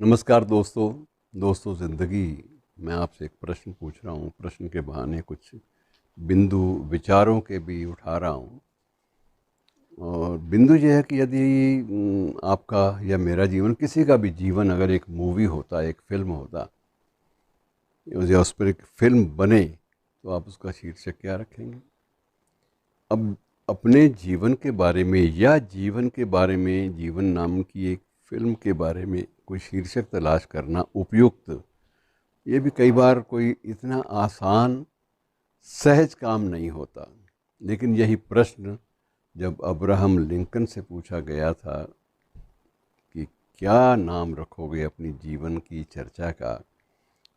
नमस्कार दोस्तों ज़िंदगी। मैं आपसे एक प्रश्न पूछ रहा हूँ। प्रश्न के बहाने कुछ बिंदु विचारों के भी उठा रहा हूँ। और बिंदु ये है कि यदि आपका या मेरा जीवन, किसी का भी जीवन अगर एक मूवी होता, एक फिल्म होता या उस पर एक फिल्म बने, तो आप उसका शीर्षक क्या रखेंगे? अब अपने जीवन के बारे में या जीवन के बारे में, जीवन नाम की एक फिल्म के बारे में कोई शीर्षक तलाश करना उपयुक्त, ये भी कई बार कोई इतना आसान सहज काम नहीं होता। लेकिन यही प्रश्न जब अब्राहम लिंकन से पूछा गया था कि क्या नाम रखोगे अपनी जीवन की चर्चा का,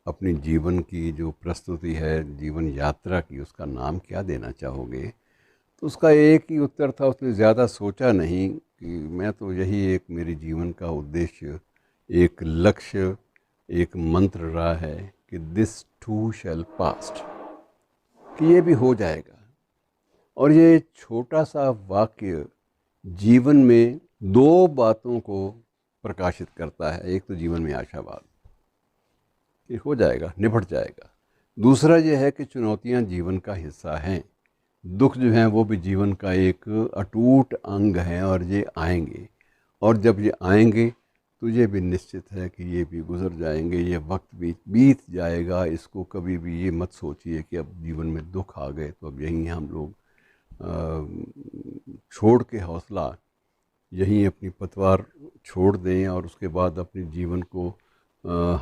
अपनी जीवन की जो प्रस्तुति है, जीवन यात्रा की, उसका नाम क्या देना चाहोगे, तो उसका एक ही उत्तर था। उसने ज़्यादा सोचा नहीं कि मैं तो यही एक मेरे जीवन का उद्देश्य, एक लक्ष्य, एक मंत्र रहा है कि दिस टू शैल पास्ट, कि ये भी हो जाएगा। और ये छोटा सा वाक्य जीवन में दो बातों को प्रकाशित करता है। एक तो जीवन में आशावाद कि हो जाएगा, निपट जाएगा। दूसरा ये है कि चुनौतियां जीवन का हिस्सा हैं, दुख जो हैं वो भी जीवन का एक अटूट अंग है और ये आएंगे। और जब ये आएंगे तो ये भी निश्चित है कि ये भी गुजर जाएंगे, ये वक्त भी बीत जाएगा। इसको कभी भी ये मत सोचिए कि अब जीवन में दुख आ गए तो अब यहीं हम लोग छोड़ के हौसला, यहीं अपनी पतवार छोड़ दें और उसके बाद अपने जीवन को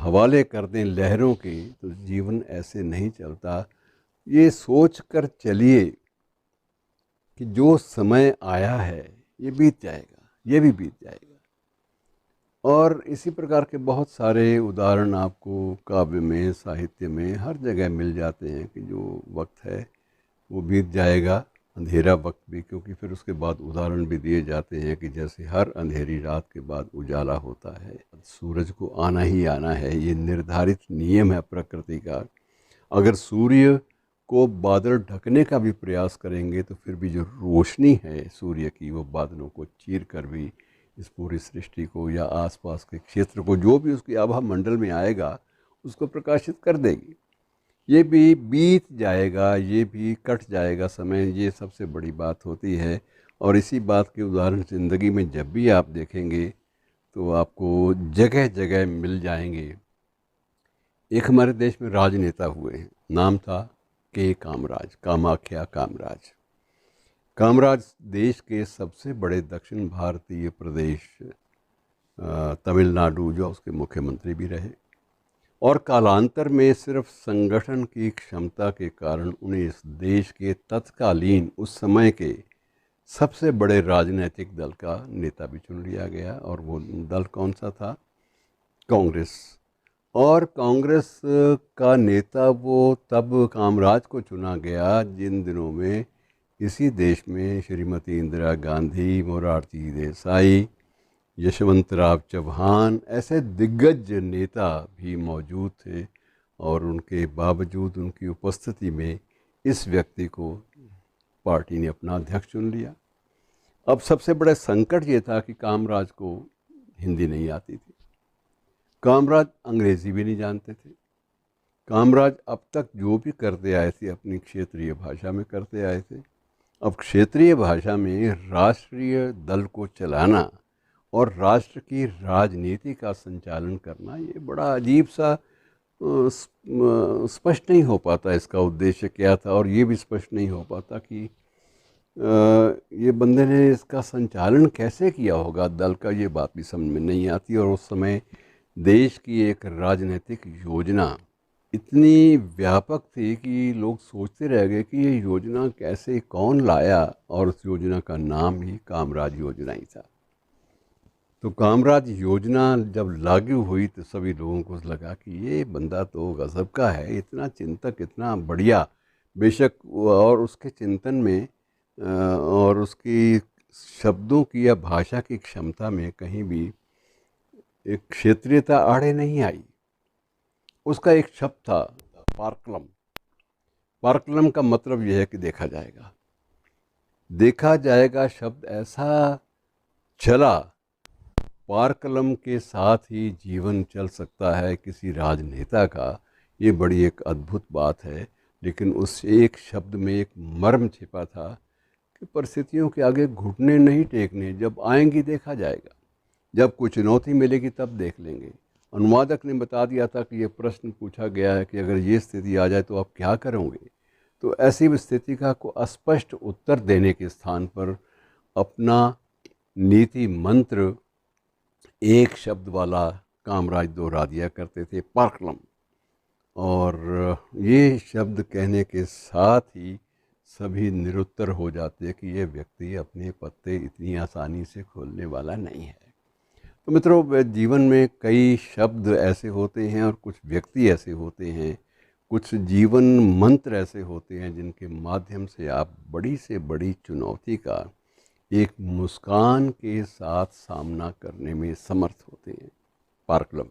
हवाले कर दें लहरों के। तो जीवन ऐसे नहीं चलता। ये सोच कर चलिए कि जो समय आया है ये बीत जाएगा, ये भी बीत जाएगा। और इसी प्रकार के बहुत सारे उदाहरण आपको काव्य में, साहित्य में, हर जगह मिल जाते हैं कि जो वक्त है वो बीत जाएगा, अंधेरा वक्त भी। क्योंकि फिर उसके बाद उदाहरण भी दिए जाते हैं कि जैसे हर अंधेरी रात के बाद उजाला होता है, सूरज को आना ही आना है, ये निर्धारित नियम है प्रकृति का। अगर सूर्य को बादल ढकने का भी प्रयास करेंगे तो फिर भी जो रोशनी है सूर्य की, वो बादलों को चीर कर भी इस पूरी सृष्टि को या आसपास के क्षेत्र को, जो भी उसकी आभा मंडल में आएगा, उसको प्रकाशित कर देगी। ये भी बीत जाएगा, ये भी कट जाएगा समय। ये सबसे बड़ी बात होती है। और इसी बात के उदाहरण ज़िंदगी में जब भी आप देखेंगे तो आपको जगह जगह मिल जाएंगे। एक हमारे देश में राजनेता हुए हैं, नाम था के कामराज, कामाख्या कामराज। कामराज देश के सबसे बड़े दक्षिण भारतीय प्रदेश तमिलनाडु, जो उसके मुख्यमंत्री भी रहे। और कालांतर में सिर्फ संगठन की क्षमता के कारण उन्हें इस देश के तत्कालीन, उस समय के सबसे बड़े राजनीतिक दल का नेता भी चुन लिया गया। और वो दल कौन सा था? कांग्रेस। और कांग्रेस का नेता वो तब कामराज को चुना गया जिन दिनों में इसी देश में श्रीमती इंदिरा गांधी, मोरारजी देसाई, यशवंतराव चौहान ऐसे दिग्गज नेता भी मौजूद थे। और उनके बावजूद, उनकी उपस्थिति में, इस व्यक्ति को पार्टी ने अपना अध्यक्ष चुन लिया। अब सबसे बड़ा संकट ये था कि कामराज को हिंदी नहीं आती थी, कामराज अंग्रेज़ी भी नहीं जानते थे। कामराज अब तक जो भी करते आए थे अपनी क्षेत्रीय भाषा में करते आए थे। अब क्षेत्रीय भाषा में राष्ट्रीय दल को चलाना और राष्ट्र की राजनीति का संचालन करना, ये बड़ा अजीब सा, स्पष्ट नहीं हो पाता इसका उद्देश्य क्या था। और ये भी स्पष्ट नहीं हो पाता कि ये बंदे ने इसका संचालन कैसे किया होगा दल का, ये बात भी समझ में नहीं आती। और उस समय देश की एक राजनीतिक योजना इतनी व्यापक थी कि लोग सोचते रह गए कि ये योजना कैसे, कौन लाया। और उस योजना का नाम ही कामराज योजना ही था। तो कामराज योजना जब लागू हुई तो सभी लोगों को लगा कि ये बंदा तो गज़ब का है, इतना चिंतक, इतना बढ़िया। बेशक और उसके चिंतन में और उसकी शब्दों की या भाषा की क्षमता में कहीं भी एक क्षेत्रीयता आड़े नहीं आई। उसका एक शब्द था पार्कलम। पार्कलम का मतलब यह है कि देखा जाएगा। देखा जाएगा शब्द ऐसा चला पार कलम के साथ ही जीवन चल सकता है किसी राजनेता का, ये बड़ी एक अद्भुत बात है। लेकिन उस एक शब्द में एक मर्म छिपा था कि परिस्थितियों के आगे घुटने नहीं टेकने, जब आएंगी देखा जाएगा, जब कुछ चुनौती मिलेगी तब देख लेंगे। अनुवादक ने बता दिया था कि ये प्रश्न पूछा गया है कि अगर ये स्थिति आ जाए तो आप क्या करोगे। तो ऐसी स्थिति का को अस्पष्ट उत्तर देने के स्थान पर अपना नीति मंत्र एक शब्द वाला कामराज दोहरा दिया करते थे, पार्कलम। और ये शब्द कहने के साथ ही सभी निरुत्तर हो जाते कि ये व्यक्ति अपने पत्ते इतनी आसानी से खोलने वाला नहीं है। तो मित्रों, जीवन में कई शब्द ऐसे होते हैं और कुछ व्यक्ति ऐसे होते हैं, कुछ जीवन मंत्र ऐसे होते हैं जिनके माध्यम से आप बड़ी से बड़ी चुनौती का एक मुस्कान के साथ सामना करने में समर्थ होते हैं। पार्कलम।